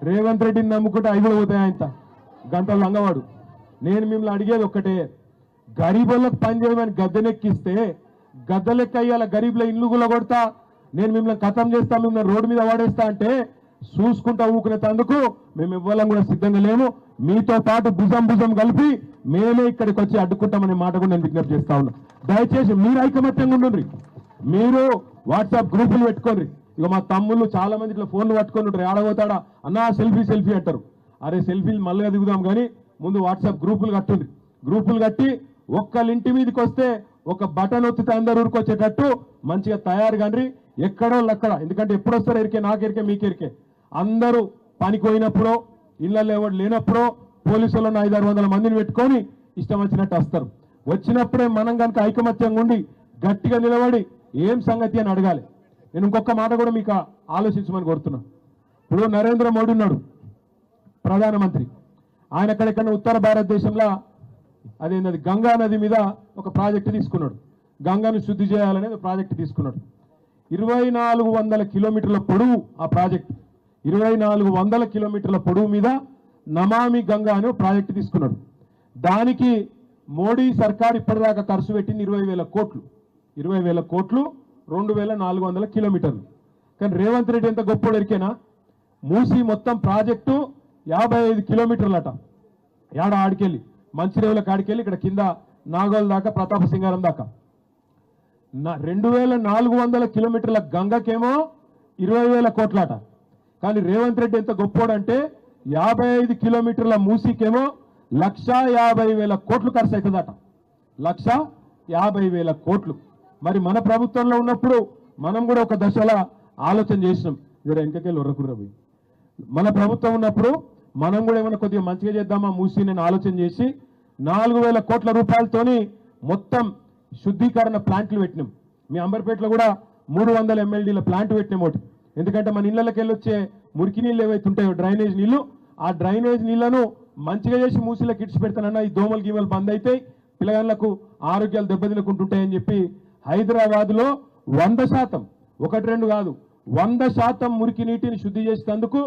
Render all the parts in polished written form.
రేవంత్ రెడ్డిని నమ్ముకుంటే అవి కూడా పోతాయి ఆయన గంటలు లంగవాడు. నేను మిమ్మల్ని అడిగేది ఒక్కటే, గరీబులకు పని చేయమని గద్దెనెక్కిస్తే గద్దెలెక్క అయ్యాల గరీబుల ఇల్లు కూడా కొడతా, నేను మిమ్మల్ని ఖతం చేస్తా, మిమ్మల్ని రోడ్డు మీద వాడేస్తా అంటే చూసుకుంటా ఊకునేందుకు మేము ఇవ్వాలని కూడా సిద్ధంగా లేము. మీతో పాటు భుజం భుజం కలిపి మేమే ఇక్కడికి వచ్చి అడ్డుకుంటామనే మాట కూడా నేను విజ్ఞప్తి చేస్తా ఉన్నా. దయచేసి మీరు ఐకమత్యంగా ఉండండి. మీరు వాట్సాప్ గ్రూపులు పెట్టుకోండి. ఇక మా తమ్ముళ్ళు చాలా మంది ఇట్లా ఫోన్లు పట్టుకొని ఉంటారు, ఆడబోతాడా అన్నా సెల్ఫీ సెల్ఫీ అంటారు. అరే సెల్ఫీలు మళ్ళీ దిగుదాం కానీ ముందు వాట్సాప్ గ్రూపులు కట్టుండ్రి. గ్రూపులు కట్టి ఒక్కళ్ళింటి మీదకి వస్తే ఒక బటన్ ఒత్తితే అందరు ఊరుకొచ్చేటట్టు మంచిగా తయారు కానీ ఎక్కడో అక్కడ. ఎందుకంటే ఎప్పుడు వస్తారు ఎరికే, నాకెరికే మీకెరికే. అందరూ పనికి పోయినప్పుడో ఇళ్ళల్లో ఎవరు లేనప్పుడో పోలీసులను 500-600 మందిని పెట్టుకొని ఇష్టం వచ్చినట్టు వస్తారు. వచ్చినప్పుడే మనం కనుక ఐకమత్యంగా ఉండి గట్టిగా నిలబడి ఏం సంగతి అని అడగాలి. నేను ఇంకొక మాట కూడా మీకు ఆలోచించమని కోరుతున్నా. ఇప్పుడు నరేంద్ర మోడీ ఉన్నాడు ప్రధానమంత్రి. ఆయన ఎక్కడెక్కడ ఉత్తర భారతదేశంలో అదేంటది గంగా నది మీద ఒక ప్రాజెక్టు తీసుకున్నాడు. గంగాను శుద్ధి చేయాలనేది ప్రాజెక్టు తీసుకున్నాడు. 2400 కిలోమీటర్ల పొడవు ఆ ప్రాజెక్టు. 2400 కిలోమీటర్ల పొడవు మీద నమామి గంగా అనే ప్రాజెక్టు తీసుకున్నాడు. దానికి మోడీ సర్కార్ ఇప్పటిదాకా ఖర్చు పెట్టింది 20,000 కోట్లు. 20,000 కోట్లు 2400 కిలోమీటర్లు. కానీ రేవంత్ రెడ్డి ఎంత గొప్పడు ఎరికేనా, మూసి మొత్తం ప్రాజెక్టు 55 కిలోమీటర్లట. ఆడికెళ్ళి మంచిరేవుల కాడికెళ్ళి ఇక్కడ కింద నాగోల్ దాకా ప్రతాప సింగారం దాకా 2400 కిలోమీటర్ల గంగకేమో 20,000 కోట్లట. కానీ రేవంత్ రెడ్డి ఎంత గొప్పోడంటే 55 కిలోమీటర్ల మూసీకేమో 1,50,000 కోట్లు ఖర్చు అవుతుందట. 1,50,000 కోట్లు. మరి మన ప్రభుత్వంలో ఉన్నప్పుడు మనం కూడా ఒక దశలో ఆలోచన చేసినాం. జర వెనకకెళ్ళి ఉర్రకుర్రవి. మన ప్రభుత్వం ఉన్నప్పుడు మనం కూడా ఏమైనా కొద్దిగా మంచిగా చేద్దామా మూసి నేను ఆలోచన చేసి 4,000 కోట్ల రూపాయలతోని మొత్తం శుద్ధీకరణ ప్లాంట్లు పెట్టినాం. మీ అంబర్పేటలో కూడా 300 MLDల ప్లాంట్ పెట్టినాం ఒకటి. ఎందుకంటే మన ఇళ్లకి వెళ్ళి వచ్చే మురికి నీళ్ళు ఏవైతే ఉంటాయో డ్రైనేజ్ నీళ్లు, ఆ డ్రైనేజ్ నీళ్లను మంచిగా చేసి మూసీలకు ఇడిచి పెడతానన్నా ఈ దోమలు గీమలు బంద్ అవుతాయి, పిల్లగాళ్లకు ఆరోగ్యాలు దెబ్బతినకుంటుంటాయని చెప్పి హైదరాబాద్లో 100%, 1-2 కాదు 100% మురికి నీటిని శుద్ధి చేసేందుకు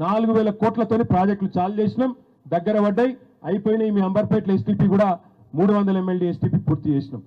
4,000 కోట్లతోని ప్రాజెక్టులు చాలు చేసినాం. దగ్గర పడ్డాయి, అయిపోయినాయి. మీ అంబర్పేటలో STP కూడా 300 MLD STP పూర్తి చేసినాం.